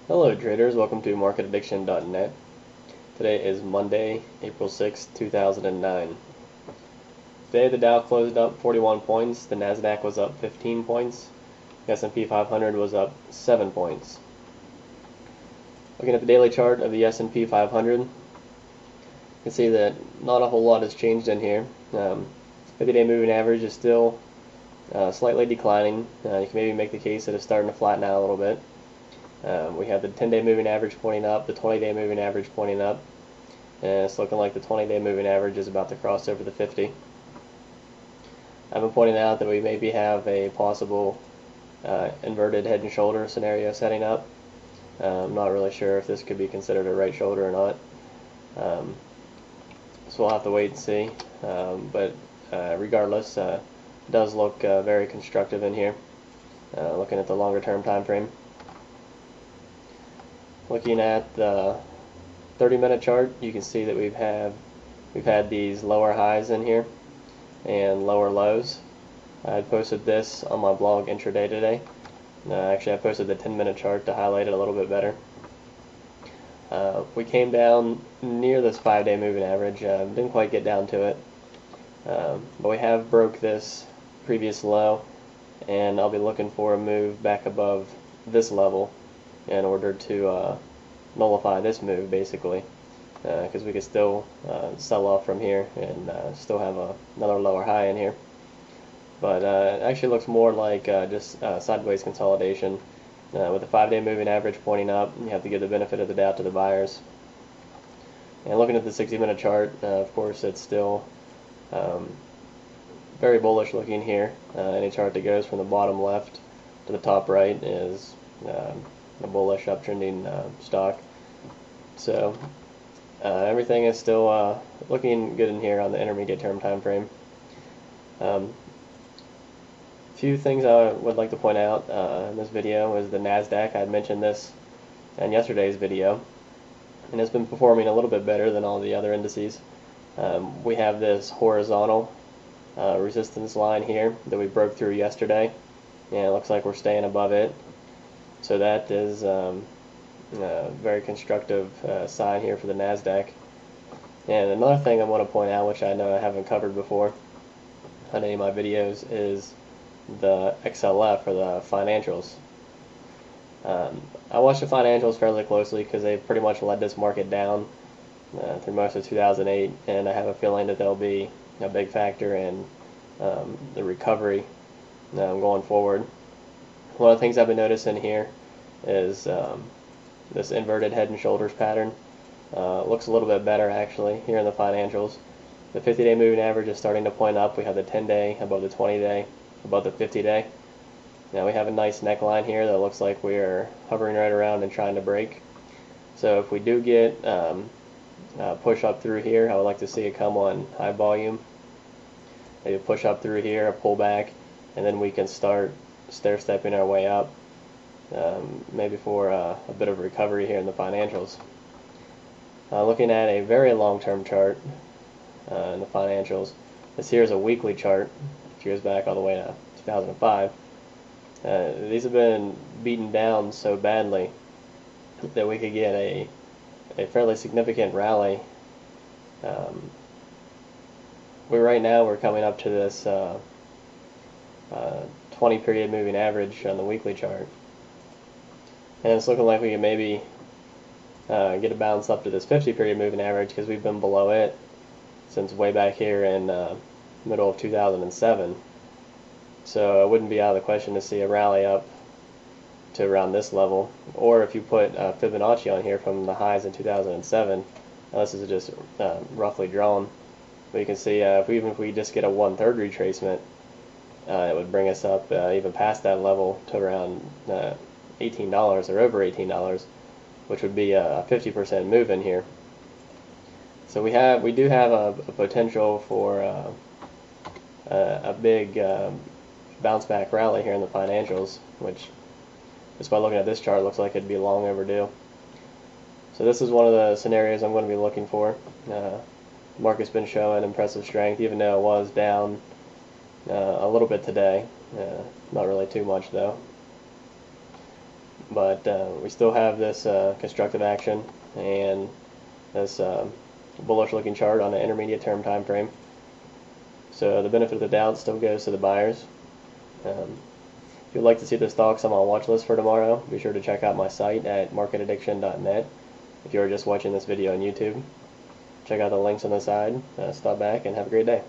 Hello traders, welcome to MarketAddiction.net. Today is Monday, April 6, 2009. Today the Dow closed up 41 points, the Nasdaq was up 15 points, the S&P 500 was up 7 points. Looking at the daily chart of the S&P 500, you can see that not a whole lot has changed in here. 50-day moving average is still slightly declining. You can maybe make the case that it's starting to flatten out a little bit. We have the 10-day moving average pointing up, the 20-day moving average pointing up, and it's looking like the 20-day moving average is about to cross over the 50. I've been pointing out that we maybe have a possible inverted head and shoulder scenario setting up. I'm not really sure if this could be considered a right shoulder or not. So we'll have to wait and see. But regardless, it does look very constructive in here, looking at the longer term time frame. Looking at the 30-minute chart, you can see that we've had these lower highs in here and lower lows. I posted this on my blog intraday today. Actually, I posted the 10-minute chart to highlight it a little bit better. We came down near this 5-day moving average. Didn't quite get down to it, but we have broke this previous low, and I'll be looking for a move back above this level in order to nullify this move, basically, because we could still sell off from here and still have another lower high in here. But it actually looks more like just sideways consolidation. With the 5-day moving average pointing up, you have to give the benefit of the doubt to the buyers. And looking at the 60-minute chart, of course, it's still very bullish looking here. Any chart that goes from the bottom left to the top right is a bullish uptrending stock. So everything is still looking good in here on the intermediate term time frame. Few things I would like to point out in this video is the Nasdaq. I had mentioned this in yesterday's video, and it's been performing a little bit better than all the other indices. We have this horizontal resistance line here that we broke through yesterday, and it looks like we're staying above it. So that is a very constructive sign here for the Nasdaq. And another thing I want to point out, which I know I haven't covered before on any of my videos, is the XLF, or the financials. I watch the financials fairly closely because they've pretty much led this market down through most of 2008, and I have a feeling that they'll be a big factor in the recovery going forward. One of the things I've been noticing here is this inverted head and shoulders pattern. Looks a little bit better actually here in the financials. The 50-day moving average is starting to point up. We have the 10-day above the 20-day, above the 50-day. Now we have a nice neckline here that looks like we are hovering right around and trying to break. So if we do get push up through here, I would like to see it come on high volume. Maybe push up through here, a pullback, and then we can start stair-stepping our way up, maybe for a bit of recovery here in the financials. Looking at a very long-term chart in the financials, this here is a weekly chart, which goes back all the way to 2005. These have been beaten down so badly that we could get a fairly significant rally. Right now we're coming up to this 20-period moving average on the weekly chart, and it's looking like we can maybe get a bounce up to this 50-period moving average, because we've been below it since way back here in middle of 2007. So it wouldn't be out of the question to see a rally up to around this level, or if you put Fibonacci on here from the highs in 2007. Now this is just roughly drawn, but you can see even if we just get a 1/3 retracement, it would bring us up even past that level to around $18 or over $18, which would be a 50% move in here. So we do have a potential for a big bounce back rally here in the financials, which just by looking at this chart looks like it'd be long overdue. So this is one of the scenarios I'm going to be looking for. The market's been showing impressive strength, even though it was down a little bit today. Not really too much though. but we still have this constructive action and this bullish looking chart on an intermediate term time frame. So the benefit of the doubt still goes to the buyers. If you'd like to see the stocks on my watch list for tomorrow, be sure to check out my site at marketaddiction.net. If you're just watching this video on YouTube, check out the links on the side. Stop back and have a great day.